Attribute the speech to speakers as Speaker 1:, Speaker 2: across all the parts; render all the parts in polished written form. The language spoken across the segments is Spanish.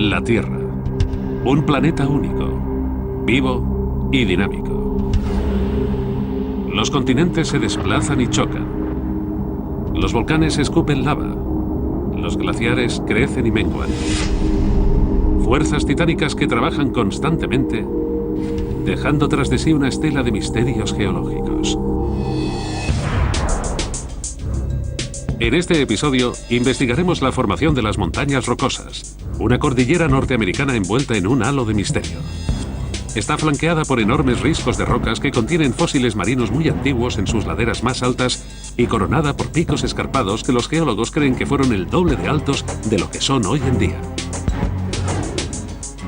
Speaker 1: La Tierra. Un planeta único, vivo y dinámico. Los continentes se desplazan y chocan. Los volcanes escupen lava. Los glaciares crecen y menguan. Fuerzas titánicas que trabajan constantemente, dejando tras de sí una estela de misterios geológicos. En este episodio investigaremos la formación de las montañas rocosas, una cordillera norteamericana envuelta en un halo de misterio. Está flanqueada por enormes riscos de rocas que contienen fósiles marinos muy antiguos en sus laderas más altas y coronada por picos escarpados que los geólogos creen que fueron el doble de altos de lo que son hoy en día.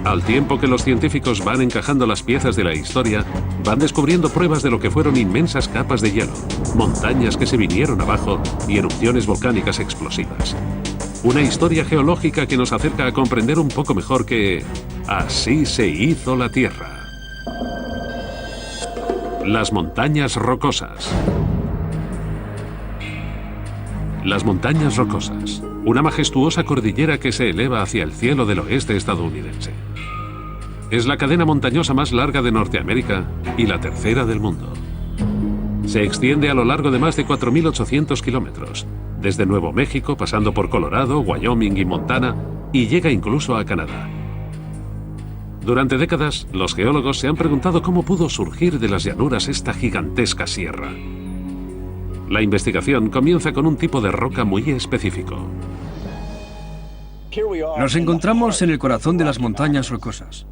Speaker 1: Al tiempo que los científicos van encajando las piezas de la historia, van descubriendo pruebas de lo que fueron inmensas capas de hielo, montañas que se vinieron abajo y erupciones volcánicas explosivas. Una historia geológica que nos acerca a comprender un poco mejor que así se hizo la Tierra. Las montañas rocosas. Las montañas rocosas, una majestuosa cordillera que se eleva hacia el cielo del oeste estadounidense. Es la cadena montañosa más larga de Norteamérica y la tercera del mundo. Se extiende a lo largo de más de 4.800 kilómetros, desde Nuevo México, pasando por Colorado, Wyoming y Montana, y llega incluso a Canadá. Durante décadas, los geólogos se han preguntado cómo pudo surgir de las llanuras esta gigantesca sierra. La investigación comienza con un tipo de roca muy específico.
Speaker 2: Nos encontramos en el corazón de las montañas rocosas.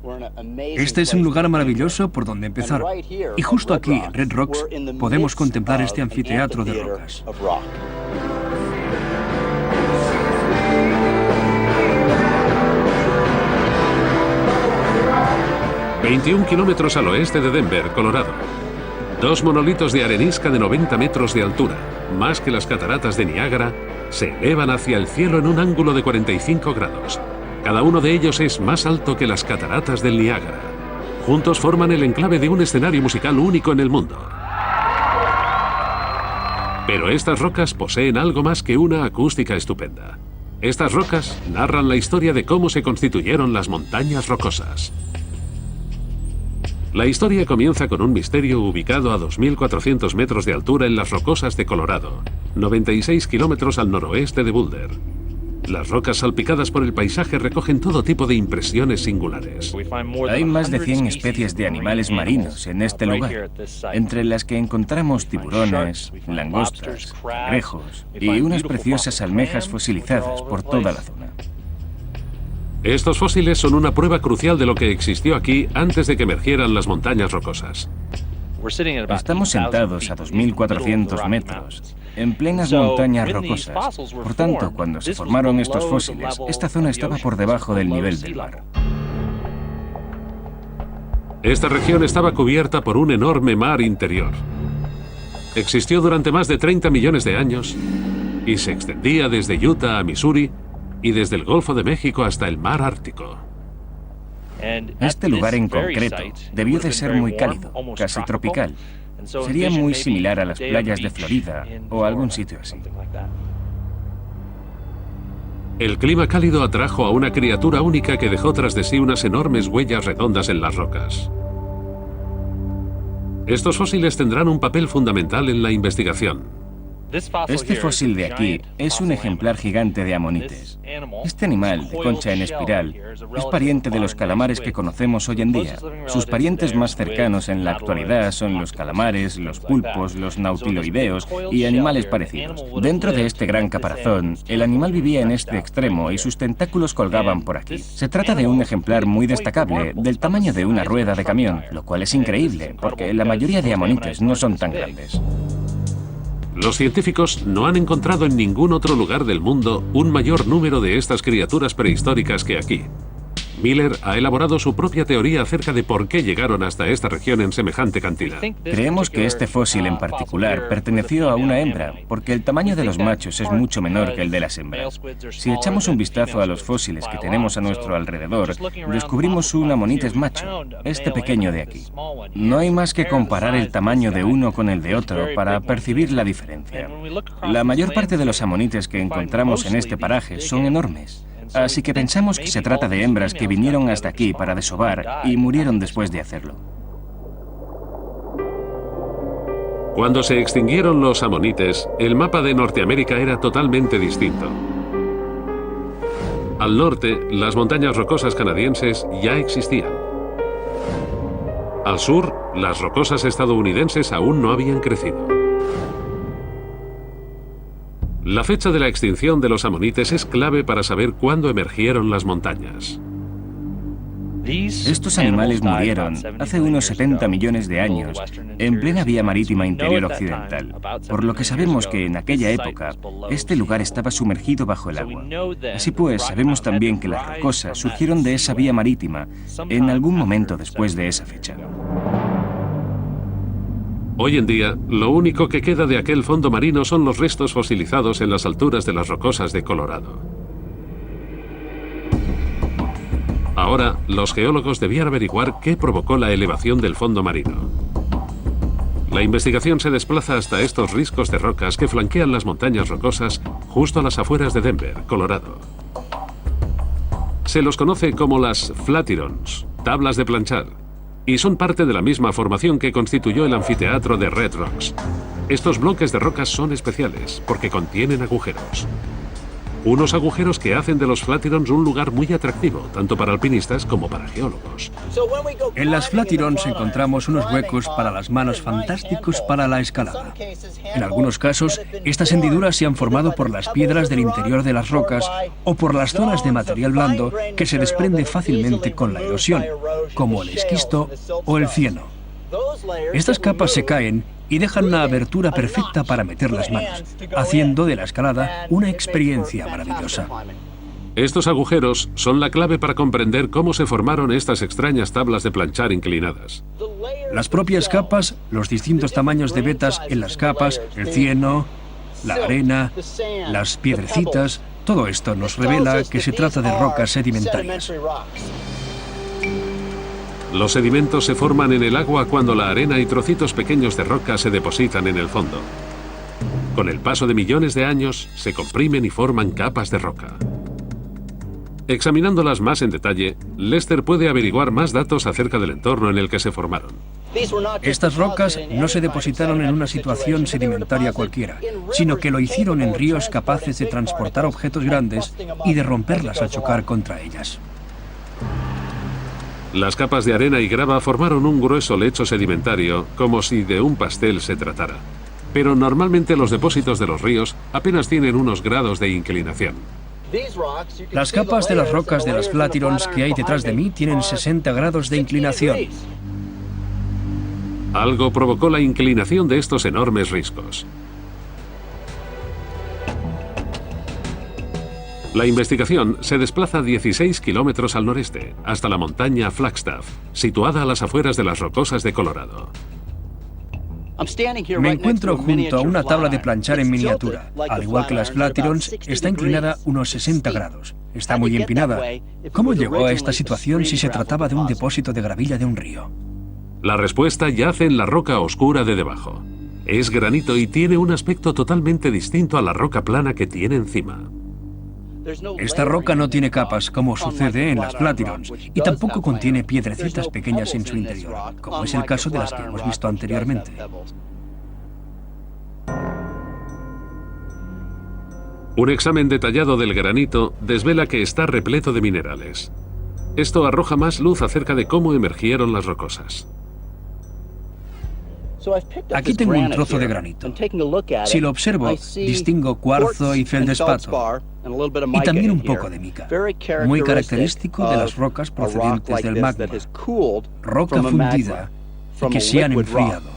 Speaker 2: Este es un lugar maravilloso por donde empezar. Y justo aquí, en Red Rocks, podemos contemplar este anfiteatro de rocas.
Speaker 1: 21 kilómetros al oeste de Denver, Colorado. Dos monolitos de arenisca de 90 metros de altura, más que las cataratas de Niágara, se elevan hacia el cielo en un ángulo de 45 grados. Cada uno de ellos es más alto que las cataratas del Niágara. Juntos forman el enclave de un escenario musical único en el mundo. Pero estas rocas poseen algo más que una acústica estupenda. Estas rocas narran la historia de cómo se constituyeron las montañas rocosas. La historia comienza con un misterio ubicado a 2.400 metros de altura en las Rocosas de Colorado, 96 kilómetros al noroeste de Boulder. Las rocas salpicadas por el paisaje recogen todo tipo de impresiones singulares.
Speaker 3: Hay más de 100 especies de animales marinos en este lugar, entre las que encontramos tiburones, langostas, cangrejos y unas preciosas almejas fosilizadas por toda la zona.
Speaker 1: Estos fósiles son una prueba crucial de lo que existió aquí antes de que emergieran las montañas rocosas.
Speaker 3: Estamos sentados a 2.400 metros, en plenas montañas rocosas. Por tanto, cuando se formaron estos fósiles, esta zona estaba por debajo del nivel del mar.
Speaker 1: Esta región estaba cubierta por un enorme mar interior. Existió durante más de 30 millones de años y se extendía desde Utah a Missouri y desde el Golfo de México hasta el mar Ártico.
Speaker 3: Este lugar en concreto debió de ser muy cálido, casi tropical. Sería muy similar a las playas de Florida o algún sitio así.
Speaker 1: El clima cálido atrajo a una criatura única que dejó tras de sí unas enormes huellas redondas en las rocas. Estos fósiles tendrán un papel fundamental en la investigación.
Speaker 3: Este fósil de aquí es un ejemplar gigante de amonites. Este animal, de concha en espiral, es pariente de los calamares que conocemos hoy en día. Sus parientes más cercanos en la actualidad son los calamares, los pulpos, los nautiloideos y animales parecidos. Dentro de este gran caparazón, el animal vivía en este extremo y sus tentáculos colgaban por aquí. Se trata de un ejemplar muy destacable, del tamaño de una rueda de camión, lo cual es increíble, porque la mayoría de amonites no son tan grandes.
Speaker 1: Los científicos no han encontrado en ningún otro lugar del mundo un mayor número de estas criaturas prehistóricas que aquí. Miller ha elaborado su propia teoría acerca de por qué llegaron hasta esta región en semejante cantidad.
Speaker 3: Creemos que este fósil en particular perteneció a una hembra, porque el tamaño de los machos es mucho menor que el de las hembras. Si echamos un vistazo a los fósiles que tenemos a nuestro alrededor, descubrimos un amonites macho, este pequeño de aquí. No hay más que comparar el tamaño de uno con el de otro para percibir la diferencia. La mayor parte de los amonites que encontramos en este paraje son enormes. así que pensamos que se trata de hembras que vinieron hasta aquí para desovar y murieron después de hacerlo.
Speaker 1: Cuando se extinguieron los amonites, el mapa de Norteamérica era totalmente distinto. Al norte, las montañas rocosas canadienses ya existían. Al sur, las rocosas estadounidenses aún no habían crecido. La fecha de la extinción de los amonites es clave para saber cuándo emergieron las montañas.
Speaker 3: Estos animales murieron hace unos 70 millones de años en plena vía marítima interior occidental, por lo que sabemos que en aquella época este lugar estaba sumergido bajo el agua. Así pues, sabemos también que las rocosas surgieron de esa vía marítima en algún momento después de esa fecha.
Speaker 1: Hoy en día, lo único que queda de aquel fondo marino son los restos fosilizados en las alturas de las rocosas de Colorado. Ahora, los geólogos debían averiguar qué provocó la elevación del fondo marino. La investigación se desplaza hasta estos riscos de rocas que flanquean las montañas rocosas justo a las afueras de Denver, Colorado. Se los conoce como las Flatirons, tablas de planchar, y son parte de la misma formación que constituyó el anfiteatro de Red Rocks. Estos bloques de rocas son especiales porque contienen agujeros. Unos agujeros que hacen de los Flatirons un lugar muy atractivo, tanto para alpinistas como para geólogos.
Speaker 2: En las Flatirons encontramos unos huecos para las manos fantásticos para la escalada. En algunos casos, estas hendiduras se han formado por las piedras del interior de las rocas o por las zonas de material blando que se desprende fácilmente con la erosión, como el esquisto o el cieno. Estas capas se caen y dejan una abertura perfecta para meter las manos, haciendo de la escalada una experiencia maravillosa.
Speaker 1: Estos agujeros son la clave para comprender cómo se formaron estas extrañas tablas de planchar inclinadas.
Speaker 2: Las propias capas, los distintos tamaños de vetas en las capas, el cieno, la arena, las piedrecitas, todo esto nos revela que se trata de rocas sedimentarias.
Speaker 1: Los sedimentos se forman en el agua cuando la arena y trocitos pequeños de roca se depositan en el fondo. Con el paso de millones de años, se comprimen y forman capas de roca. Examinándolas más en detalle, Lester puede averiguar más datos acerca del entorno en el que se formaron.
Speaker 2: Estas rocas no se depositaron en una situación sedimentaria cualquiera, sino que lo hicieron en ríos capaces de transportar objetos grandes y de romperlas al chocar contra ellas.
Speaker 1: Las capas de arena y grava formaron un grueso lecho sedimentario, como si de un pastel se tratara. Pero normalmente los depósitos de los ríos apenas tienen unos grados de inclinación.
Speaker 2: Las capas de las rocas de las Flatirons que hay detrás de mí tienen 60 grados de inclinación.
Speaker 1: Algo provocó la inclinación de estos enormes riscos. La investigación se desplaza 16 kilómetros al noreste, hasta la montaña Flagstaff, situada a las afueras de las rocosas de Colorado.
Speaker 2: Me encuentro junto a una tabla de planchar en miniatura. Al igual que las Flatirons, está inclinada unos 60 grados. Está muy empinada. ¿Cómo llegó a esta situación si se trataba de un depósito de gravilla de un río?
Speaker 1: La respuesta yace en la roca oscura de debajo. Es granito y tiene un aspecto totalmente distinto a la roca plana que tiene encima.
Speaker 2: Esta roca no tiene capas, como sucede en las Flatirons, y tampoco contiene piedrecitas pequeñas en su interior, como es el caso de las que hemos visto anteriormente.
Speaker 1: Un examen detallado del granito desvela que está repleto de minerales. Esto arroja más luz acerca de cómo emergieron las rocosas.
Speaker 2: Aquí tengo un trozo de granito. Si lo observo, distingo cuarzo y feldespato, y también un poco de mica, muy característico de las rocas procedentes del magma, roca fundida y que se han enfriado.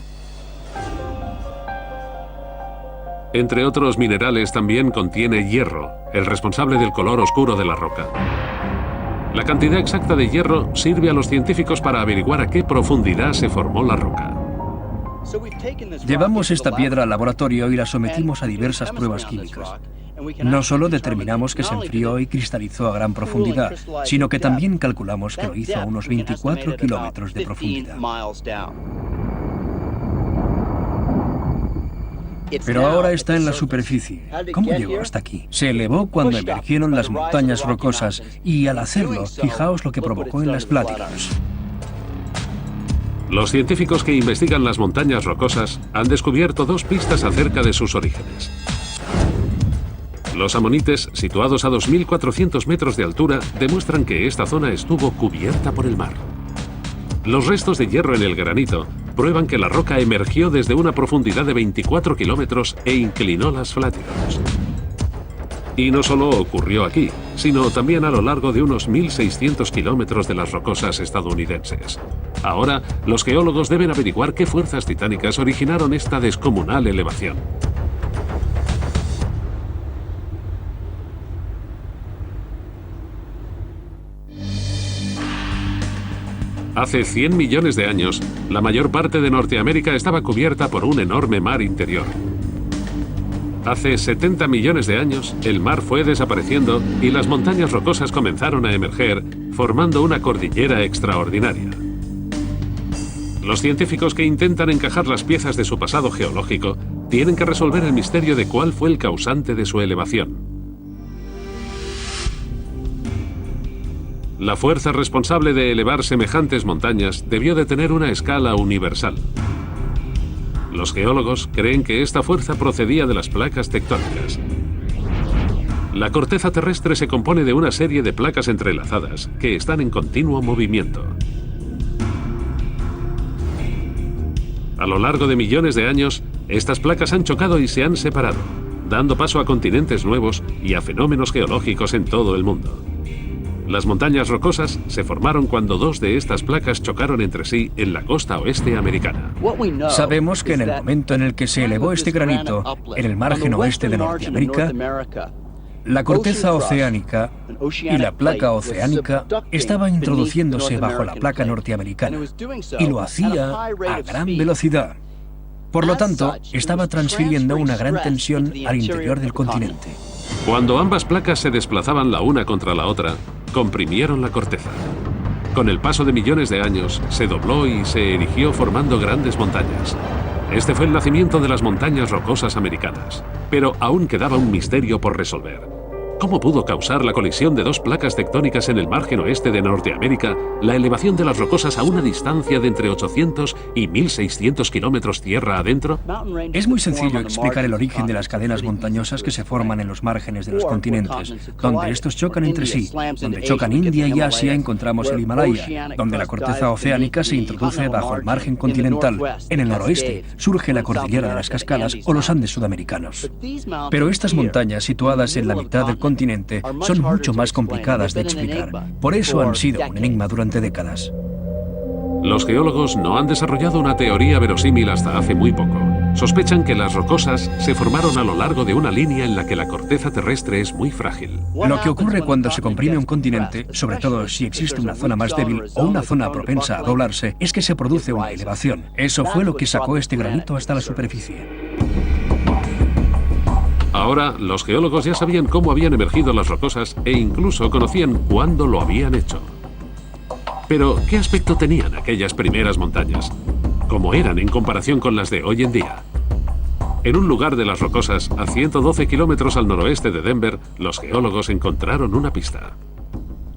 Speaker 1: Entre otros minerales también contiene hierro, el responsable del color oscuro de la roca. La cantidad exacta de hierro sirve a los científicos para averiguar a qué profundidad se formó la roca.
Speaker 2: Llevamos esta piedra al laboratorio y la sometimos a diversas pruebas químicas. No solo determinamos que se enfrió y cristalizó a gran profundidad, sino que también calculamos que lo hizo a unos 24 kilómetros de profundidad. pero ahora está en la superficie. ¿Cómo llegó hasta aquí? Se elevó cuando emergieron las montañas rocosas y al hacerlo, fijaos lo que provocó en las Flatirons.
Speaker 1: Los científicos que investigan las montañas rocosas han descubierto dos pistas acerca de sus orígenes. Los amonites, situados a 2.400 metros de altura, demuestran que esta zona estuvo cubierta por el mar. Los restos de hierro en el granito prueban que la roca emergió desde una profundidad de 24 kilómetros e inclinó las Flatirons. Y no solo ocurrió aquí, sino también a lo largo de unos 1.600 kilómetros de las rocosas estadounidenses. Ahora, los geólogos deben averiguar qué fuerzas titánicas originaron esta descomunal elevación. Hace 100 millones de años, la mayor parte de Norteamérica estaba cubierta por un enorme mar interior. Hace 70 millones de años, el mar fue desapareciendo y las montañas rocosas comenzaron a emerger, formando una cordillera extraordinaria. Los científicos que intentan encajar las piezas de su pasado geológico tienen que resolver el misterio de cuál fue el causante de su elevación. La fuerza responsable de elevar semejantes montañas debió de tener una escala universal. Los geólogos creen que esta fuerza procedía de las placas tectónicas. La corteza terrestre se compone de una serie de placas entrelazadas que están en continuo movimiento. A lo largo de millones de años, estas placas han chocado y se han separado, dando paso a continentes nuevos y a fenómenos geológicos en todo el mundo. Las montañas rocosas se formaron cuando dos de estas placas chocaron entre sí en la costa oeste americana.
Speaker 2: Sabemos que en el momento en el que se elevó este granito en el margen oeste de Norteamérica, la corteza oceánica y la placa oceánica estaban introduciéndose bajo la placa norteamericana y lo hacía a gran velocidad. Por lo tanto, estaba transfiriendo una gran tensión al interior del continente.
Speaker 1: Cuando ambas placas se desplazaban la una contra la otra, comprimieron la corteza. Con el paso de millones de años, se dobló y se erigió formando grandes montañas. Este fue el nacimiento de las montañas rocosas americanas. Pero aún quedaba un misterio por resolver. ¿Cómo pudo causar la colisión de dos placas tectónicas en el margen oeste de Norteamérica la elevación de las rocosas a una distancia de entre 800 y 1.600 kilómetros tierra adentro?
Speaker 2: Es muy sencillo explicar el origen de las cadenas montañosas que se forman en los márgenes de los continentes. Donde estos chocan entre sí, donde chocan India y Asia, encontramos el Himalaya, donde la corteza oceánica se introduce bajo el margen continental. En el noroeste surge la cordillera de las Cascadas o los Andes sudamericanos. Pero estas montañas, situadas en la mitad del continente, son mucho más complicadas de explicar. Por eso han sido un enigma durante décadas.
Speaker 1: Los geólogos no han desarrollado una teoría verosímil hasta hace muy poco. Sospechan que las rocosas se formaron a lo largo de una línea en la que la corteza terrestre es muy frágil.
Speaker 2: Lo que ocurre cuando se comprime un continente, sobre todo si existe una zona más débil o una zona propensa a doblarse, es que se produce una elevación. Eso fue lo que sacó este granito hasta la superficie.
Speaker 1: Ahora, los geólogos ya sabían cómo habían emergido las rocosas e incluso conocían cuándo lo habían hecho. Pero, ¿qué aspecto tenían aquellas primeras montañas? ¿Cómo eran en comparación con las de hoy en día? En un lugar de las rocosas, a 112 kilómetros al noroeste de Denver, los geólogos encontraron una pista.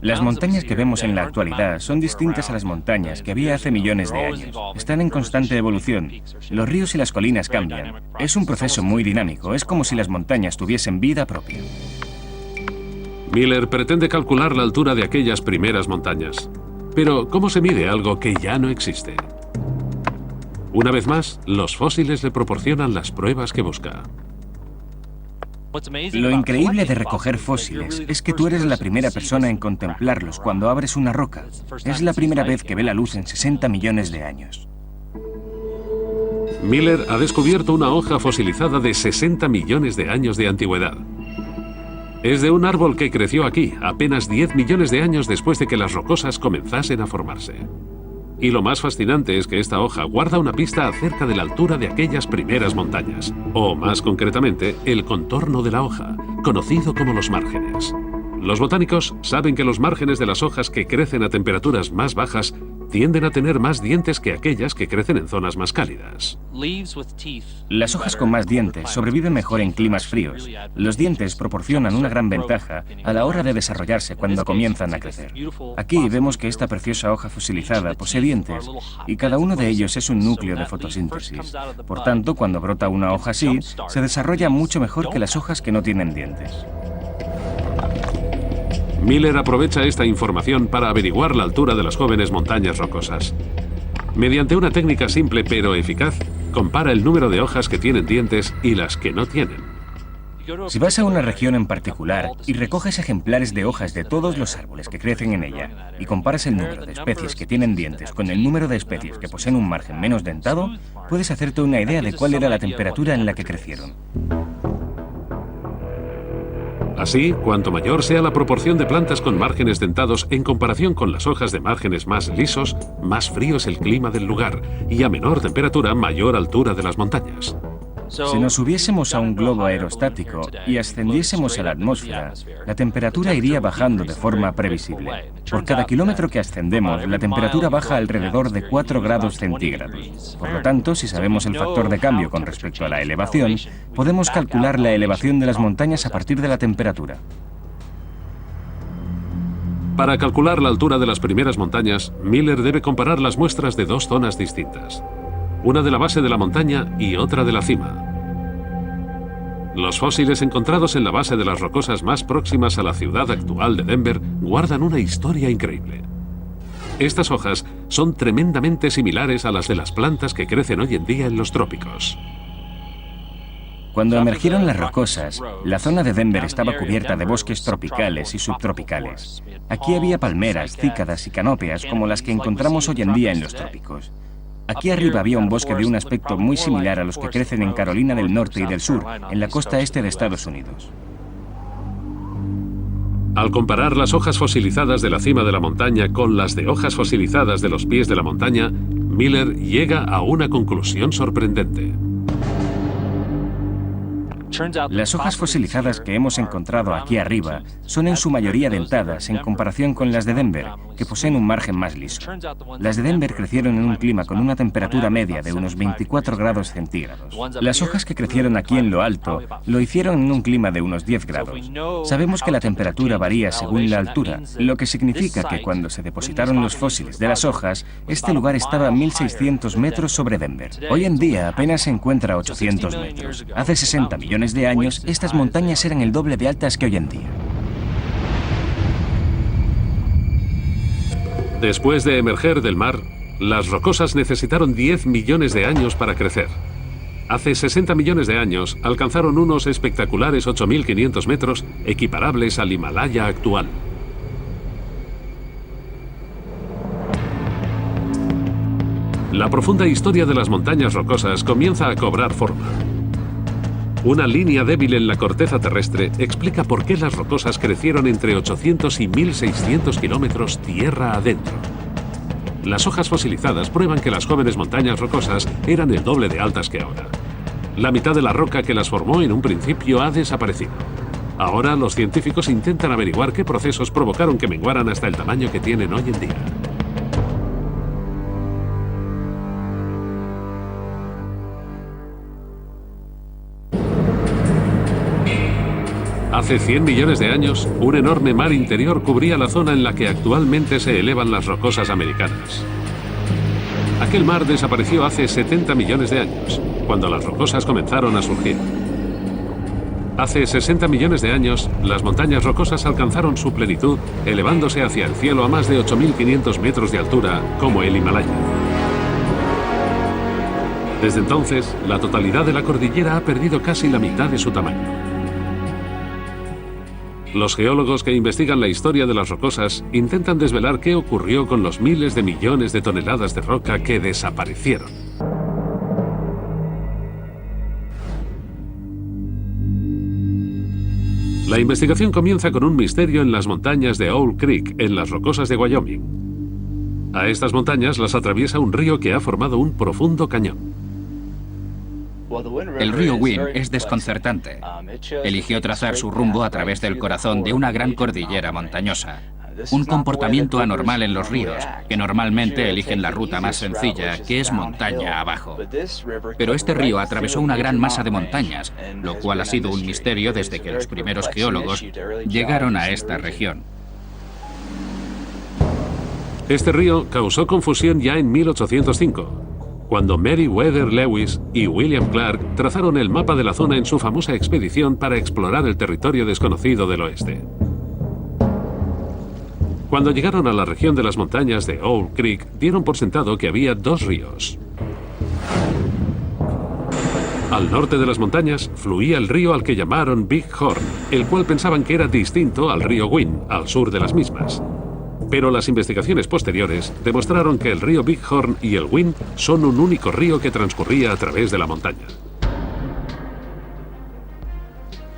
Speaker 3: Las montañas que vemos en la actualidad son distintas a las montañas que había hace millones de años. Están en constante evolución. Los ríos y las colinas cambian. Es un proceso muy dinámico. Es como si las montañas tuviesen vida propia.
Speaker 1: Miller pretende calcular la altura de aquellas primeras montañas. Pero, ¿cómo se mide algo que ya no existe? Una vez más, los fósiles le proporcionan las pruebas que busca.
Speaker 3: Lo increíble de recoger fósiles es que tú eres la primera persona en contemplarlos cuando abres una roca. Es la primera vez que ve la luz en 60 millones de años.
Speaker 1: Miller ha descubierto una hoja fosilizada de 60 millones de años de antigüedad. Es de un árbol que creció aquí, apenas 10 millones de años después de que las rocosas comenzasen a formarse. Y lo más fascinante es que esta hoja guarda una pista acerca de la altura de aquellas primeras montañas, o más concretamente, el contorno de la hoja, conocido como los márgenes. Los botánicos saben que los márgenes de las hojas que crecen a temperaturas más bajas tienden a tener más dientes que aquellas que crecen en zonas más cálidas.
Speaker 3: Las hojas con más dientes sobreviven mejor en climas fríos. Los dientes proporcionan una gran ventaja a la hora de desarrollarse cuando comienzan a crecer. Aquí vemos que esta preciosa hoja fosilizada posee dientes y cada uno de ellos es un núcleo de fotosíntesis. Por tanto, cuando brota una hoja así, se desarrolla mucho mejor que las hojas que no tienen dientes.
Speaker 1: Miller aprovecha esta información para averiguar la altura de las jóvenes montañas rocosas. Mediante una técnica simple pero eficaz, compara el número de hojas que tienen dientes y las que no tienen.
Speaker 3: Si vas a una región en particular y recoges ejemplares de hojas de todos los árboles que crecen en ella y comparas el número de especies que tienen dientes con el número de especies que poseen un margen menos dentado, puedes hacerte una idea de cuál era la temperatura en la que crecieron.
Speaker 1: Así, cuanto mayor sea la proporción de plantas con márgenes dentados en comparación con las hojas de márgenes más lisos, más frío es el clima del lugar y a menor temperatura, mayor altura de las montañas.
Speaker 3: Si nos subiésemos a un globo aerostático y ascendiésemos a la atmósfera, la temperatura iría bajando de forma previsible. Por cada kilómetro que ascendemos, la temperatura baja alrededor de 4 grados centígrados. Por lo tanto, si sabemos el factor de cambio con respecto a la elevación, podemos calcular la elevación de las montañas a partir de la temperatura.
Speaker 1: Para calcular la altura de las primeras montañas, Miller debe comparar las muestras de dos zonas distintas. Una de la base de la montaña y otra de la cima. Los fósiles encontrados en la base de las rocosas más próximas a la ciudad actual de Denver guardan una historia increíble. Estas hojas son tremendamente similares a las de las plantas que crecen hoy en día en los trópicos.
Speaker 3: Cuando emergieron las rocosas, la zona de Denver estaba cubierta de bosques tropicales y subtropicales. Aquí había palmeras, cícadas y canópeas como las que encontramos hoy en día en los trópicos. Aquí arriba había un bosque de un aspecto muy similar a los que crecen en Carolina del Norte y del Sur, en la costa este de Estados Unidos.
Speaker 1: Al comparar las hojas fosilizadas de la cima de la montaña con las de hojas fosilizadas de los pies de la montaña, Miller llega a una conclusión sorprendente.
Speaker 3: Las hojas fosilizadas que hemos encontrado aquí arriba son en su mayoría dentadas en comparación con las de Denver, que poseen un margen más liso. Las de Denver crecieron en un clima con una temperatura media de unos 24 grados centígrados. Las hojas que crecieron aquí en lo alto lo hicieron en un clima de unos 10 grados. Sabemos que la temperatura varía según la altura, lo que significa que cuando se depositaron los fósiles de las hojas, este lugar estaba a 1.600 metros sobre Denver. Hoy en día apenas se encuentra a 800 metros. Hace 60 millones de años, estas montañas eran el doble de altas que hoy en día.
Speaker 1: Después de emerger del mar, las rocosas necesitaron 10 millones de años para crecer. Hace 60 millones de años alcanzaron unos espectaculares 8.500 metros, equiparables al Himalaya actual. La profunda historia de las montañas rocosas comienza a cobrar forma. Una línea débil en la corteza terrestre explica por qué las rocosas crecieron entre 800 y 1.600 kilómetros tierra adentro. Las hojas fosilizadas prueban que las jóvenes montañas rocosas eran el doble de altas que ahora. La mitad de la roca que las formó en un principio ha desaparecido. Ahora los científicos intentan averiguar qué procesos provocaron que menguaran hasta el tamaño que tienen hoy en día. Hace 100 millones de años, un enorme mar interior cubría la zona en la que actualmente se elevan las rocosas americanas. Aquel mar desapareció hace 70 millones de años, cuando las rocosas comenzaron a surgir. Hace 60 millones de años, las montañas rocosas alcanzaron su plenitud, elevándose hacia el cielo a más de 8.500 metros de altura, como el Himalaya. Desde entonces, la totalidad de la cordillera ha perdido casi la mitad de su tamaño. Los geólogos que investigan la historia de las rocosas intentan desvelar qué ocurrió con los miles de millones de toneladas de roca que desaparecieron. La investigación comienza con un misterio en las montañas de Owl Creek, en las rocosas de Wyoming. A estas montañas las atraviesa un río que ha formado un profundo cañón.
Speaker 4: El río Wind es desconcertante. Eligió trazar su rumbo a través del corazón de una gran cordillera montañosa. Un comportamiento anormal en los ríos, que normalmente eligen la ruta más sencilla, que es montaña abajo. Pero este río atravesó una gran masa de montañas, lo cual ha sido un misterio desde que los primeros geólogos llegaron a esta región.
Speaker 1: Este río causó confusión ya en 1805, cuando Meriwether Lewis y William Clark trazaron el mapa de la zona en su famosa expedición para explorar el territorio desconocido del oeste. Cuando llegaron a la región de las montañas de Owl Creek, dieron por sentado que había dos ríos. Al norte de las montañas fluía el río al que llamaron Big Horn, el cual pensaban que era distinto al río Wind, al sur de las mismas. Pero las investigaciones posteriores demostraron que el río Big Horn y el Wind son un único río que transcurría a través de la montaña.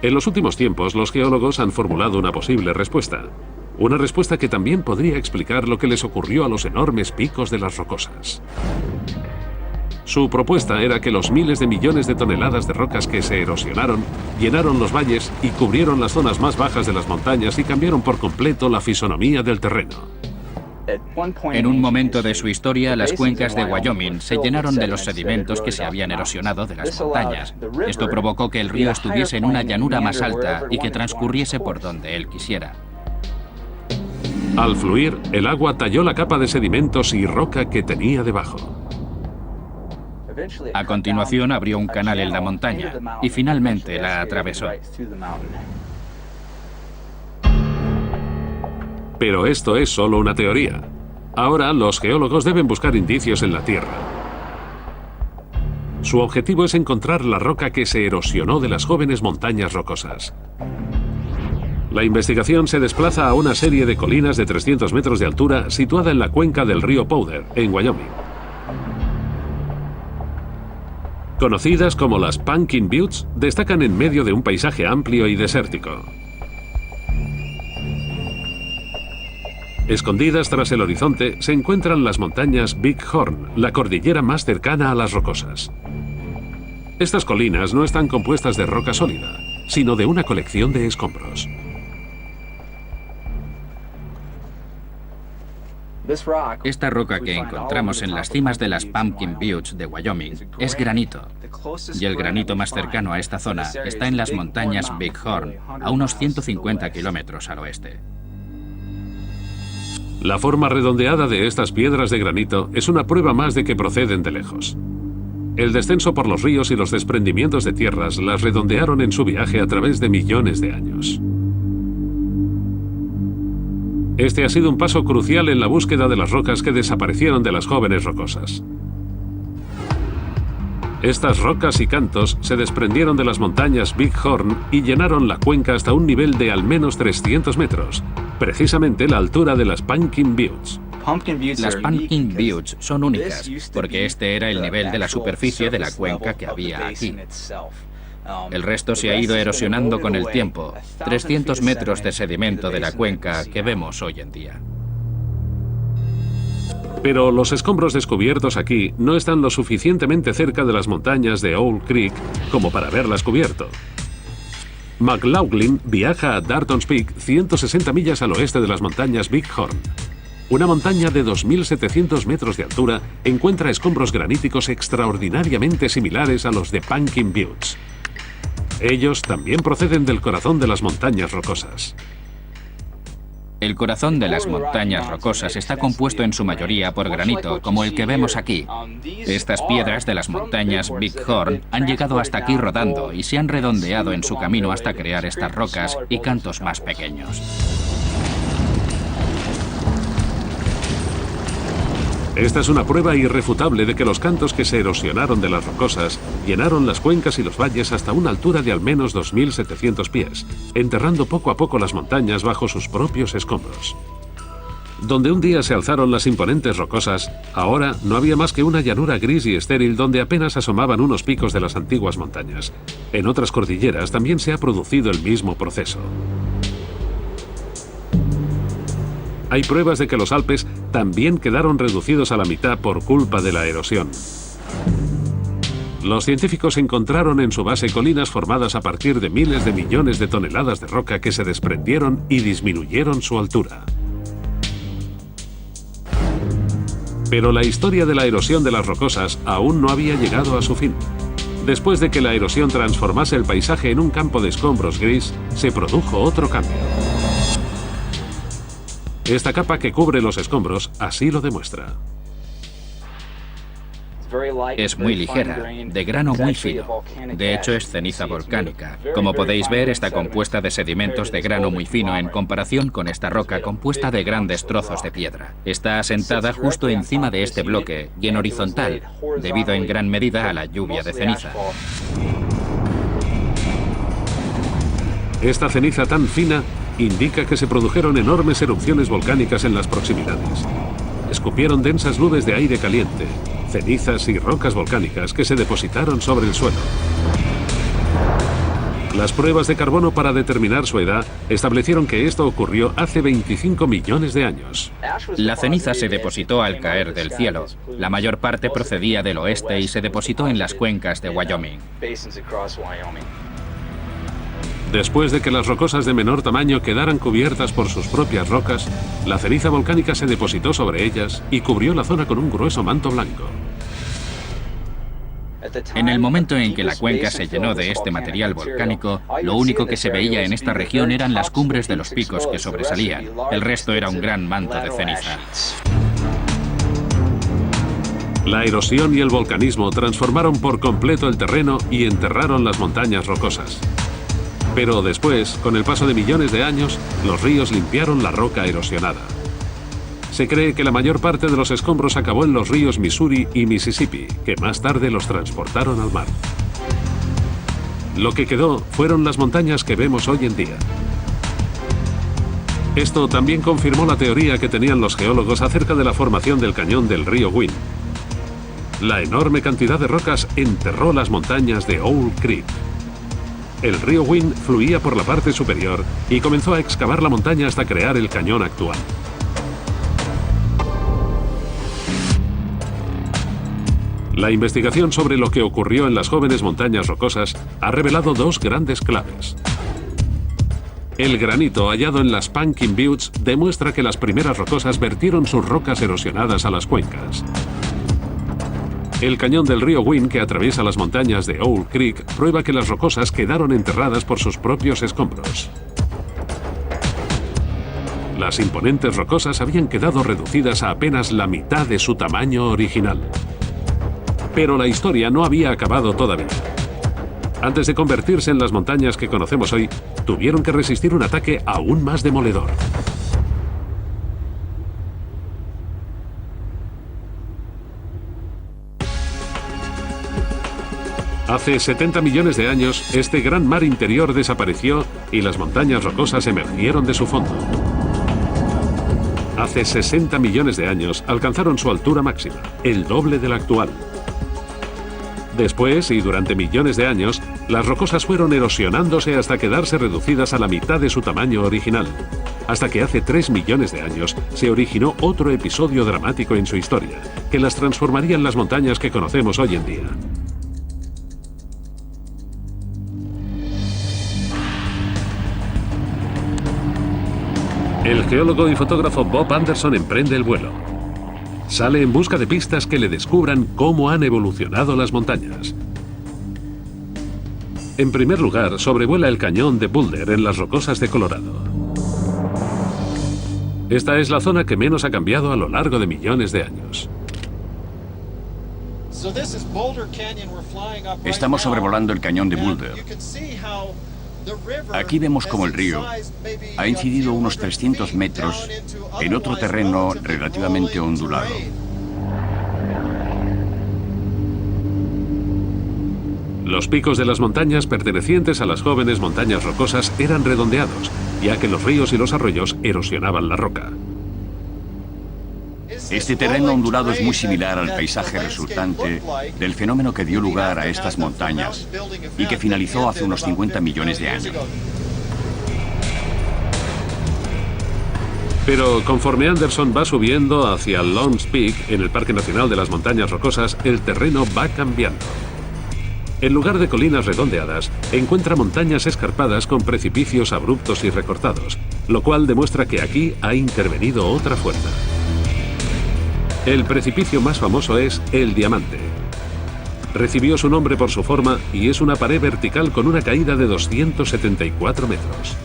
Speaker 1: En los últimos tiempos, los geólogos han formulado una posible respuesta. Una respuesta que también podría explicar lo que les ocurrió a los enormes picos de las rocosas. Su propuesta era que los miles de millones de toneladas de rocas que se erosionaron llenaron los valles y cubrieron las zonas más bajas de las montañas y cambiaron por completo la fisonomía del terreno.
Speaker 4: En un momento de su historia, las cuencas de Wyoming se llenaron de los sedimentos que se habían erosionado de las montañas. Esto provocó que el río estuviese en una llanura más alta y que transcurriese por donde él quisiera.
Speaker 1: Al fluir, el agua talló la capa de sedimentos y roca que tenía debajo.
Speaker 4: A continuación abrió un canal en la montaña y finalmente la atravesó.
Speaker 1: Pero esto es solo una teoría. Ahora los geólogos deben buscar indicios en la Tierra. Su objetivo es encontrar la roca que se erosionó de las jóvenes montañas rocosas. La investigación se desplaza a una serie de colinas de 300 metros de altura situada en la cuenca del río Powder, en Wyoming. Conocidas como las Pumpkin Buttes, destacan en medio de un paisaje amplio y desértico. Escondidas tras el horizonte se encuentran las montañas Big Horn, la cordillera más cercana a las rocosas. Estas colinas no están compuestas de roca sólida, sino de una colección de escombros.
Speaker 4: Esta roca que encontramos en las cimas de las Pumpkin Buttes de Wyoming es granito, y el granito más cercano a esta zona está en las montañas Big Horn, a unos 150 kilómetros al oeste.
Speaker 1: La forma redondeada de estas piedras de granito es una prueba más de que proceden de lejos. El descenso por los ríos y los desprendimientos de tierras las redondearon en su viaje a través de millones de años. Este ha sido un paso crucial en la búsqueda de las rocas que desaparecieron de las jóvenes rocosas. Estas rocas y cantos se desprendieron de las montañas Big Horn y llenaron la cuenca hasta un nivel de al menos 300 metros, precisamente la altura de las Pumpkin Buttes.
Speaker 4: Las Pumpkin Buttes son únicas, porque este era el nivel de la superficie de la cuenca que había aquí. El resto se ha ido erosionando con el tiempo, 300 metros de sedimento de la cuenca que vemos hoy en día.
Speaker 1: Pero los escombros descubiertos aquí no están lo suficientemente cerca de las montañas de Owl Creek como para haberlas cubierto. McLaughlin viaja a Darton's Peak, 160 millas al oeste de las montañas Big Horn. Una montaña de 2.700 metros de altura encuentra escombros graníticos extraordinariamente similares a los de Pumpkin Buttes. Ellos también proceden del corazón de las montañas rocosas.
Speaker 4: El corazón de las montañas rocosas está compuesto en su mayoría por granito, como el que vemos aquí. Estas piedras de las montañas Big Horn han llegado hasta aquí rodando y se han redondeado en su camino hasta crear estas rocas y cantos más pequeños.
Speaker 1: Esta es una prueba irrefutable de que los cantos que se erosionaron de las rocosas llenaron las cuencas y los valles hasta una altura de al menos 2.700 pies, enterrando poco a poco las montañas bajo sus propios escombros. Donde un día se alzaron las imponentes rocosas, ahora no había más que una llanura gris y estéril donde apenas asomaban unos picos de las antiguas montañas. En otras cordilleras también se ha producido el mismo proceso. Hay pruebas de que los Alpes también quedaron reducidos a la mitad por culpa de la erosión. Los científicos encontraron en su base colinas formadas a partir de miles de millones de toneladas de roca que se desprendieron y disminuyeron su altura. Pero la historia de la erosión de las rocosas aún no había llegado a su fin. Después de que la erosión transformase el paisaje en un campo de escombros gris, se produjo otro cambio. Esta capa que cubre los escombros así lo demuestra.
Speaker 4: Es muy ligera, de grano muy fino. De hecho, es ceniza volcánica. Como podéis ver, está compuesta de sedimentos de grano muy fino en comparación con esta roca compuesta de grandes trozos de piedra. Está asentada justo encima de este bloque y en horizontal, debido en gran medida a la lluvia de ceniza.
Speaker 1: Esta ceniza tan fina indica que se produjeron enormes erupciones volcánicas en las proximidades. Escupieron densas nubes de aire caliente, cenizas y rocas volcánicas que se depositaron sobre el suelo. Las pruebas de carbono para determinar su edad establecieron que esto ocurrió hace 25 millones de años.
Speaker 4: La ceniza se depositó al caer del cielo. La mayor parte procedía del oeste y se depositó en las cuencas de Wyoming.
Speaker 1: Después de que las rocosas de menor tamaño quedaran cubiertas por sus propias rocas, la ceniza volcánica se depositó sobre ellas y cubrió la zona con un grueso manto blanco.
Speaker 4: En el momento en que la cuenca se llenó de este material volcánico, lo único que se veía en esta región eran las cumbres de los picos que sobresalían. El resto era un gran manto de ceniza.
Speaker 1: La erosión y el volcanismo transformaron por completo el terreno y enterraron las montañas rocosas. Pero después, con el paso de millones de años, los ríos limpiaron la roca erosionada. Se cree que la mayor parte de los escombros acabó en los ríos Missouri y Mississippi, que más tarde los transportaron al mar. Lo que quedó fueron las montañas que vemos hoy en día. Esto también confirmó la teoría que tenían los geólogos acerca de la formación del cañón del río Wind. La enorme cantidad de rocas enterró las montañas de Owl Creek. El río Wind fluía por la parte superior y comenzó a excavar la montaña hasta crear el cañón actual. La investigación sobre lo que ocurrió en las jóvenes montañas rocosas ha revelado dos grandes claves. El granito hallado en las Pumpkin Buttes demuestra que las primeras rocosas vertieron sus rocas erosionadas a las cuencas. El cañón del río Wind que atraviesa las montañas de Owl Creek prueba que las rocosas quedaron enterradas por sus propios escombros. Las imponentes rocosas habían quedado reducidas a apenas la mitad de su tamaño original. Pero la historia no había acabado todavía. Antes de convertirse en las montañas que conocemos hoy, tuvieron que resistir un ataque aún más demoledor. Hace 70 millones de años, este gran mar interior desapareció y las montañas rocosas emergieron de su fondo. Hace 60 millones de años alcanzaron su altura máxima, el doble de la actual. Después, y durante millones de años, las rocosas fueron erosionándose hasta quedarse reducidas a la mitad de su tamaño original. Hasta que hace 3 millones de años se originó otro episodio dramático en su historia, que las transformaría en las montañas que conocemos hoy en día. El geólogo y fotógrafo Bob Anderson emprende el vuelo. Sale en busca de pistas que le descubran cómo han evolucionado las montañas. En primer lugar, sobrevuela el cañón de Boulder en las rocosas de Colorado. Esta es la zona que menos ha cambiado a lo largo de millones de años.
Speaker 5: Estamos sobrevolando el cañón de Boulder. Aquí vemos cómo el río ha incidido unos 300 metros en otro terreno relativamente ondulado.
Speaker 1: Los picos de las montañas pertenecientes a las jóvenes montañas rocosas eran redondeados, ya que los ríos y los arroyos erosionaban la roca.
Speaker 5: Este terreno ondulado es muy similar al paisaje resultante del fenómeno que dio lugar a estas montañas y que finalizó hace unos 50 millones de años.
Speaker 1: Pero conforme Anderson va subiendo hacia Long's Peak, en el Parque Nacional de las Montañas Rocosas, el terreno va cambiando. En lugar de colinas redondeadas, encuentra montañas escarpadas con precipicios abruptos y recortados, lo cual demuestra que aquí ha intervenido otra fuerza. El precipicio más famoso es el Diamante. Recibió su nombre por su forma y es una pared vertical con una caída de 274 metros.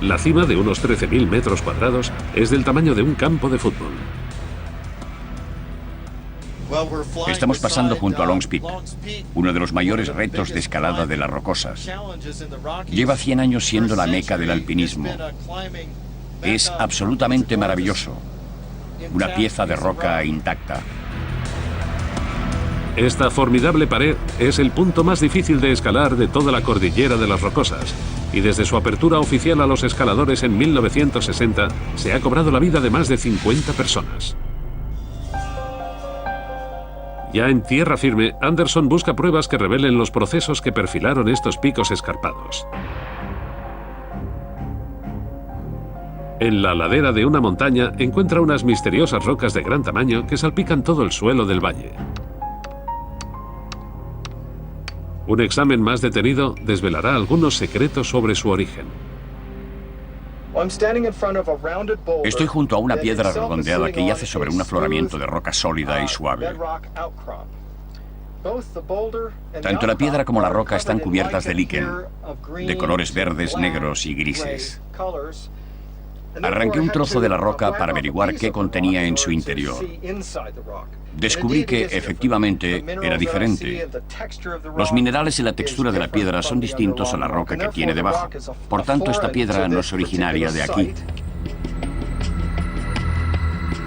Speaker 1: La cima, de unos 13.000 metros cuadrados, es del tamaño de un campo de fútbol.
Speaker 5: Estamos pasando junto a Longs Peak, uno de los mayores retos de escalada de las rocosas. Lleva 100 años siendo la meca del alpinismo. Es absolutamente maravilloso. Una pieza de roca intacta.
Speaker 1: Esta formidable pared es el punto más difícil de escalar de toda la cordillera de las Rocosas, y desde su apertura oficial a los escaladores en 1960 se ha cobrado la vida de más de 50 personas. Ya en tierra firme, Anderson busca pruebas que revelen los procesos que perfilaron estos picos escarpados. En la ladera de una montaña encuentra unas misteriosas rocas de gran tamaño que salpican todo el suelo del valle. Un examen más detenido desvelará algunos secretos sobre su origen.
Speaker 5: Estoy junto a una piedra redondeada que yace sobre un afloramiento de roca sólida y suave. Tanto la piedra como la roca están cubiertas de líquen, de colores verdes, negros y grises. Arranqué un trozo de la roca para averiguar qué contenía en su interior. Descubrí que, efectivamente, era diferente. Los minerales y la textura de la piedra son distintos a la roca que tiene debajo. Por tanto, esta piedra no es originaria de aquí.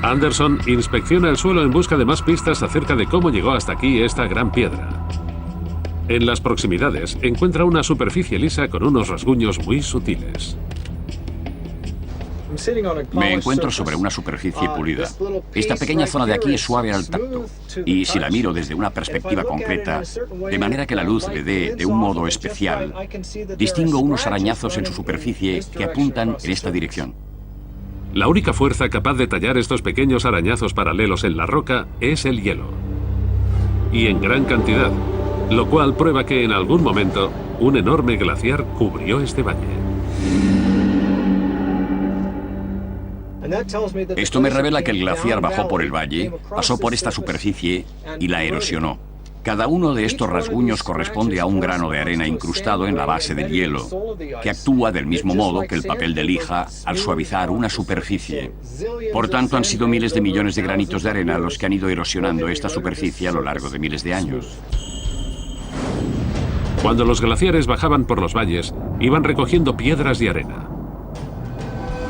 Speaker 1: Anderson inspecciona el suelo en busca de más pistas acerca de cómo llegó hasta aquí esta gran piedra. En las proximidades encuentra una superficie lisa con unos rasguños muy sutiles.
Speaker 5: Me encuentro sobre una superficie pulida. Esta pequeña zona de aquí es suave al tacto, y si la miro desde una perspectiva concreta, de manera que la luz le dé de un modo especial, distingo unos arañazos en su superficie que apuntan en esta dirección.
Speaker 1: La única fuerza capaz de tallar estos pequeños arañazos paralelos en la roca es el hielo. Y en gran cantidad, lo cual prueba que en algún momento un enorme glaciar cubrió este valle.
Speaker 5: Esto me revela que el glaciar bajó por el valle, pasó por esta superficie y la erosionó. Cada uno de estos rasguños corresponde a un grano de arena incrustado en la base del hielo, que actúa del mismo modo que el papel de lija al suavizar una superficie. Por tanto, han sido miles de millones de granitos de arena los que han ido erosionando esta superficie a lo largo de miles de años.
Speaker 1: Cuando los glaciares bajaban por los valles, iban recogiendo piedras y arena.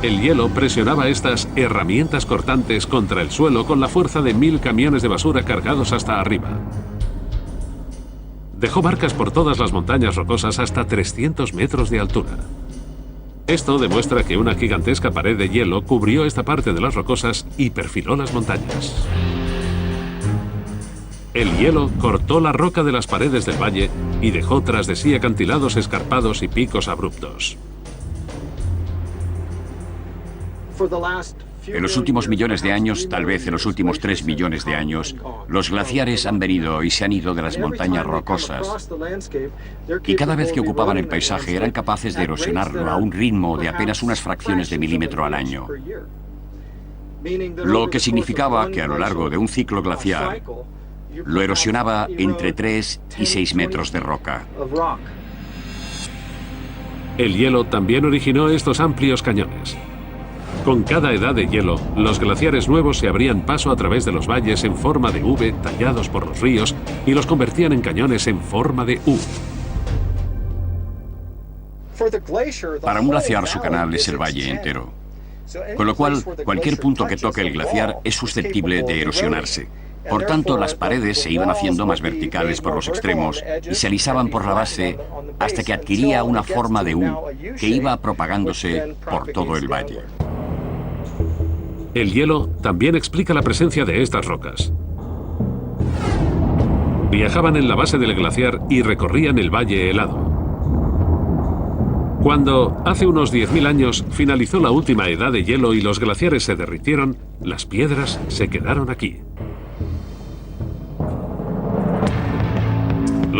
Speaker 1: El hielo presionaba estas herramientas cortantes contra el suelo con la fuerza de 1000 camiones de basura cargados hasta arriba. Dejó marcas por todas las montañas rocosas hasta 300 metros de altura. Esto demuestra que una gigantesca pared de hielo cubrió esta parte de las rocosas y perfiló las montañas. El hielo cortó la roca de las paredes del valle y dejó tras de sí acantilados escarpados y picos abruptos.
Speaker 5: En los últimos millones de años, tal vez en los últimos 3 millones de años, los glaciares han venido y se han ido de las montañas rocosas. Y cada vez que ocupaban el paisaje eran capaces de erosionarlo a un ritmo de apenas unas fracciones de milímetro al año. Lo que significaba que a lo largo de un ciclo glaciar, lo erosionaba entre 3 y 6 metros de roca.
Speaker 1: El hielo también originó estos amplios cañones. Con cada edad de hielo, los glaciares nuevos se abrían paso a través de los valles en forma de V tallados por los ríos y los convertían en cañones en forma de U.
Speaker 5: Para un glaciar su canal es el valle entero, con lo cual cualquier punto que toque el glaciar es susceptible de erosionarse. Por tanto, las paredes se iban haciendo más verticales por los extremos y se alisaban por la base hasta que adquiría una forma de U que iba propagándose por todo el valle.
Speaker 1: El hielo también explica la presencia de estas rocas. Viajaban en la base del glaciar y recorrían el valle helado. Cuando, hace unos 10.000 años, finalizó la última edad de hielo y los glaciares se derritieron, las piedras se quedaron aquí.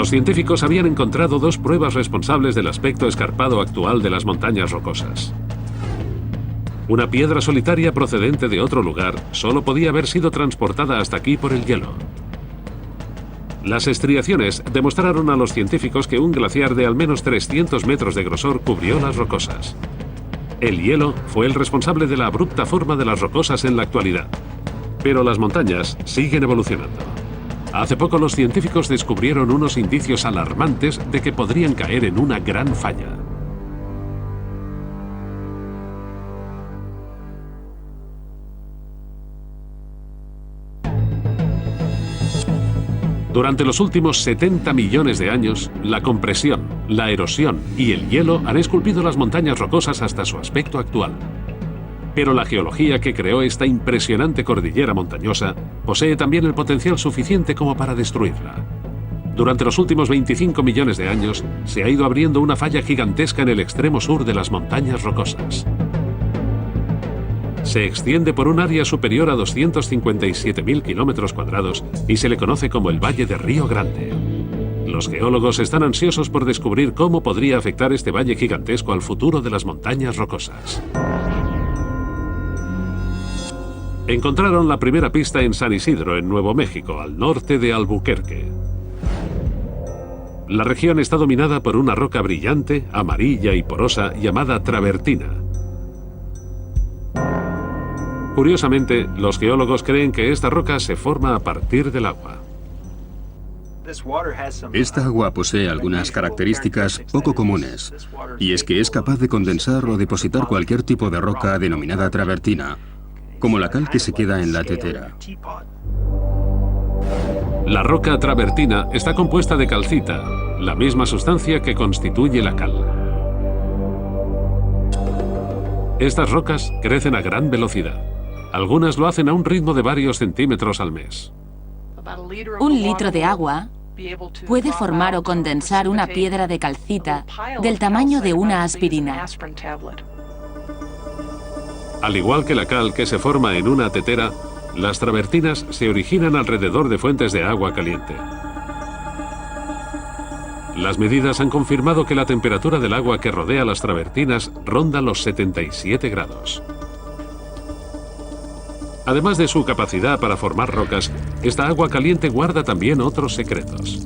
Speaker 1: Los científicos habían encontrado dos pruebas responsables del aspecto escarpado actual de las montañas rocosas. Una piedra solitaria procedente de otro lugar solo podía haber sido transportada hasta aquí por el hielo. Las estriaciones demostraron a los científicos que un glaciar de al menos 300 metros de grosor cubrió las rocosas. El hielo fue el responsable de la abrupta forma de las rocosas en la actualidad. Pero las montañas siguen evolucionando. Hace poco los científicos descubrieron unos indicios alarmantes de que podrían caer en una gran falla. Durante los últimos 70 millones de años, la compresión, la erosión y el hielo han esculpido las montañas rocosas hasta su aspecto actual. Pero la geología que creó esta impresionante cordillera montañosa posee también el potencial suficiente como para destruirla. Durante los últimos 25 millones de años, se ha ido abriendo una falla gigantesca en el extremo sur de las montañas rocosas. Se extiende por un área superior a 257.000 kilómetros cuadrados y se le conoce como el Valle de Río Grande. Los geólogos están ansiosos por descubrir cómo podría afectar este valle gigantesco al futuro de las montañas rocosas. Encontraron la primera pista en San Isidro, en Nuevo México, al norte de Albuquerque. La región está dominada por una roca brillante, amarilla y porosa llamada travertina. Curiosamente, los geólogos creen que esta roca se forma a partir del agua.
Speaker 6: Esta agua posee algunas características poco comunes, y es que es capaz de condensar o depositar cualquier tipo de roca denominada travertina, como la cal que se queda en la tetera.
Speaker 1: La roca travertina está compuesta de calcita, la misma sustancia que constituye la cal. Estas rocas crecen a gran velocidad. Algunas lo hacen a un ritmo de varios centímetros al mes.
Speaker 7: Un litro de agua puede formar o condensar una piedra de calcita del tamaño de una aspirina.
Speaker 1: Al igual que la cal que se forma en una tetera, las travertinas se originan alrededor de fuentes de agua caliente. Las medidas han confirmado que la temperatura del agua que rodea las travertinas ronda los 77 grados. Además de su capacidad para formar rocas, esta agua caliente guarda también otros secretos.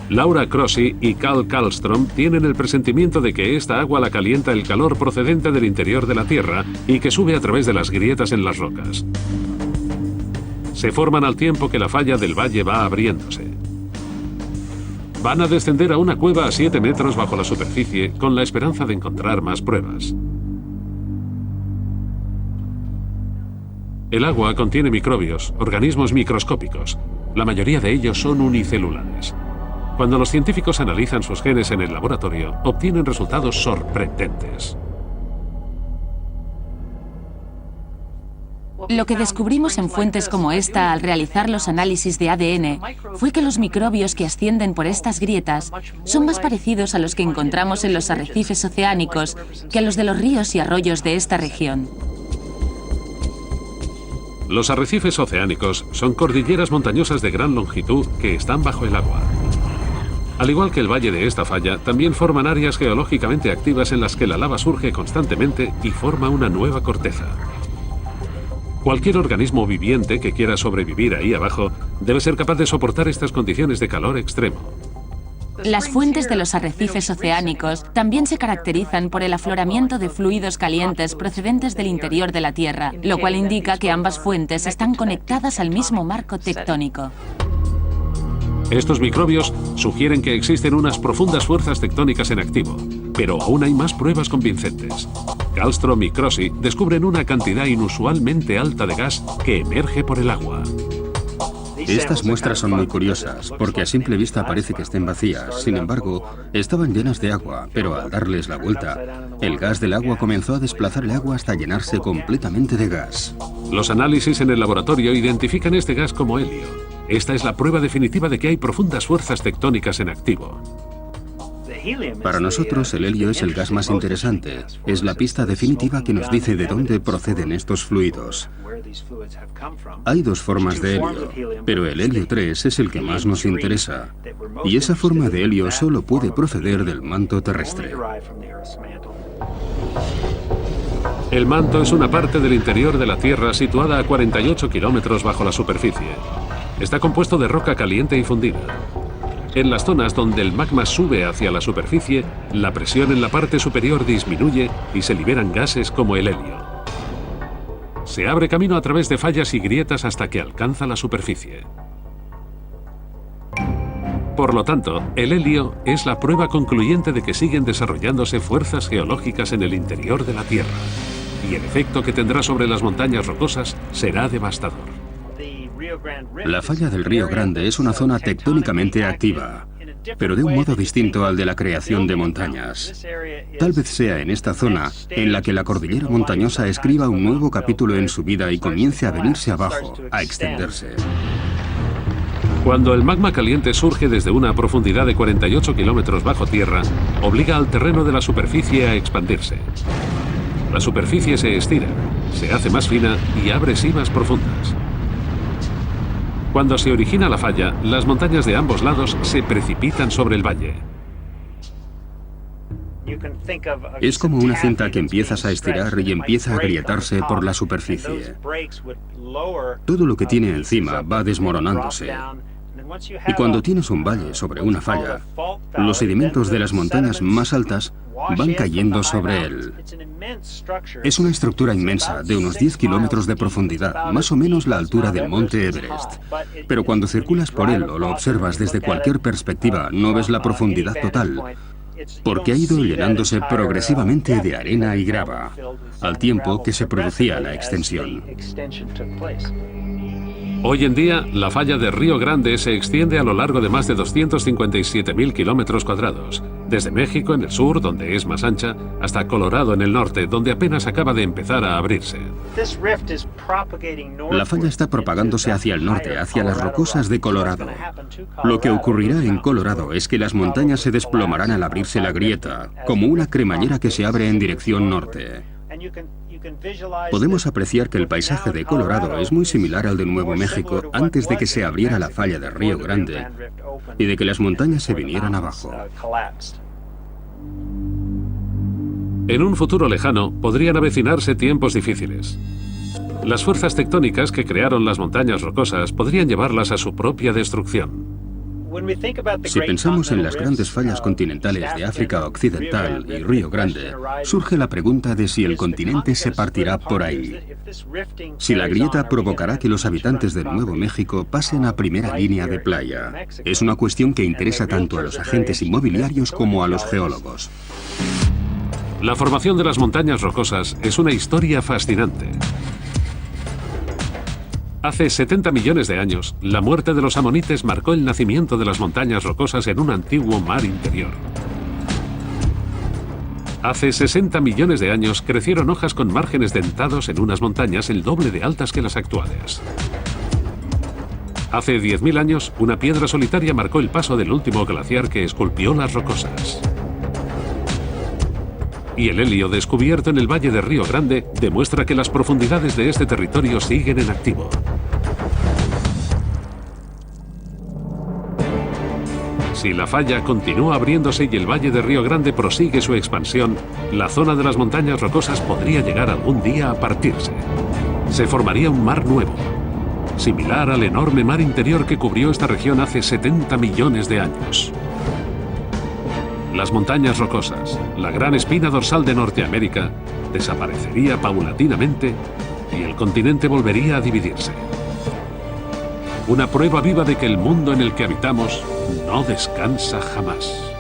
Speaker 1: Laura Crossi y Carl Karlström tienen el presentimiento de que esta agua la calienta el calor procedente del interior de la Tierra y que sube a través de las grietas en las rocas. Se forman al tiempo que la falla del valle va abriéndose. Van a descender a una cueva a 7 metros bajo la superficie con la esperanza de encontrar más pruebas. El agua contiene microbios, organismos microscópicos. La mayoría de ellos son unicelulares. Cuando los científicos analizan sus genes en el laboratorio, obtienen resultados sorprendentes.
Speaker 7: Lo que descubrimos en fuentes como esta al realizar los análisis de ADN fue que los microbios que ascienden por estas grietas son más parecidos a los que encontramos en los arrecifes oceánicos que a los de los ríos y arroyos de esta región.
Speaker 1: Los arrecifes oceánicos son cordilleras montañosas de gran longitud que están bajo el agua. Al igual que el valle de esta falla, también forman áreas geológicamente activas en las que la lava surge constantemente y forma una nueva corteza. Cualquier organismo viviente que quiera sobrevivir ahí abajo debe ser capaz de soportar estas condiciones de calor extremo.
Speaker 7: Las fuentes de los arrecifes oceánicos también se caracterizan por el afloramiento de fluidos calientes procedentes del interior de la Tierra, lo cual indica que ambas fuentes están conectadas al mismo marco tectónico.
Speaker 1: Estos microbios sugieren que existen unas profundas fuerzas tectónicas en activo, pero aún hay más pruebas convincentes. Karlström y Crossi descubren una cantidad inusualmente alta de gas que emerge por el agua.
Speaker 6: Estas muestras son muy curiosas, porque a simple vista parece que estén vacías. Sin embargo, estaban llenas de agua, pero al darles la vuelta, el gas del agua comenzó a desplazar el agua hasta llenarse completamente de gas.
Speaker 1: Los análisis en el laboratorio identifican este gas como helio. Esta es la prueba definitiva de que hay profundas fuerzas tectónicas en activo.
Speaker 6: Para nosotros, el helio es el gas más interesante. Es la pista definitiva que nos dice de dónde proceden estos fluidos. Hay dos formas de helio, pero el helio 3 es el que más nos interesa. Y esa forma de helio solo puede proceder del manto terrestre.
Speaker 1: El manto es una parte del interior de la Tierra situada a 48 kilómetros bajo la superficie. Está compuesto de roca caliente y fundida. En las zonas donde el magma sube hacia la superficie, la presión en la parte superior disminuye y se liberan gases como el helio. Se abre camino a través de fallas y grietas hasta que alcanza la superficie. Por lo tanto, el helio es la prueba concluyente de que siguen desarrollándose fuerzas geológicas en el interior de la Tierra. Y el efecto que tendrá sobre las montañas rocosas será devastador.
Speaker 6: La falla del Río Grande es una zona tectónicamente activa, pero de un modo distinto al de la creación de montañas. Tal vez sea en esta zona en la que la cordillera montañosa escriba un nuevo capítulo en su vida y comience a venirse abajo, a extenderse.
Speaker 1: Cuando el magma caliente surge desde una profundidad de 48 kilómetros bajo tierra, obliga al terreno de la superficie a expandirse. La superficie se estira, se hace más fina y abre simas profundas. Cuando se origina la falla, las montañas de ambos lados se precipitan sobre el valle.
Speaker 6: Es como una cinta que empiezas a estirar y empieza a agrietarse por la superficie. Todo lo que tiene encima va desmoronándose. Y cuando tienes un valle sobre una falla, los sedimentos de las montañas más altas van cayendo sobre él. Es una estructura inmensa, de unos 10 kilómetros de profundidad, más o menos la altura del monte Everest. Pero cuando circulas por él o lo observas desde cualquier perspectiva, no ves la profundidad total, porque ha ido llenándose progresivamente de arena y grava, al tiempo que se producía la extensión.
Speaker 1: Hoy en día, la falla de Río Grande se extiende a lo largo de más de 257.000 kilómetros cuadrados, desde México en el sur, donde es más ancha, hasta Colorado en el norte, donde apenas acaba de empezar a abrirse.
Speaker 6: La falla está propagándose hacia el norte, hacia las rocosas de Colorado. Lo que ocurrirá en Colorado es que las montañas se desplomarán al abrirse la grieta, como una cremallera que se abre en dirección norte. Podemos apreciar que el paisaje de Colorado es muy similar al de Nuevo México antes de que se abriera la falla de Río Grande y de que las montañas se vinieran abajo.
Speaker 1: En un futuro lejano, podrían avecinarse tiempos difíciles. Las fuerzas tectónicas que crearon las montañas rocosas podrían llevarlas a su propia destrucción.
Speaker 6: Si pensamos en las grandes fallas continentales de África Occidental y Río Grande, surge la pregunta de si el continente se partirá por ahí. Si la grieta provocará que los habitantes de Nuevo México pasen a primera línea de playa. Es una cuestión que interesa tanto a los agentes inmobiliarios como a los geólogos.
Speaker 1: La formación de las montañas rocosas es una historia fascinante. Hace 70 millones de años, la muerte de los amonites marcó el nacimiento de las montañas rocosas en un antiguo mar interior. Hace 60 millones de años crecieron hojas con márgenes dentados en unas montañas el doble de altas que las actuales. Hace 10.000 años, una piedra solitaria marcó el paso del último glaciar que esculpió las rocosas. Y el helio descubierto en el valle de Río Grande demuestra que las profundidades de este territorio siguen en activo. Si la falla continúa abriéndose y el valle de Río Grande prosigue su expansión, la zona de las montañas rocosas podría llegar algún día a partirse. Se formaría un mar nuevo, similar al enorme mar interior que cubrió esta región hace 70 millones de años. Las montañas rocosas, la gran espina dorsal de Norteamérica, desaparecería paulatinamente y el continente volvería a dividirse. Una prueba viva de que el mundo en el que habitamos no descansa jamás.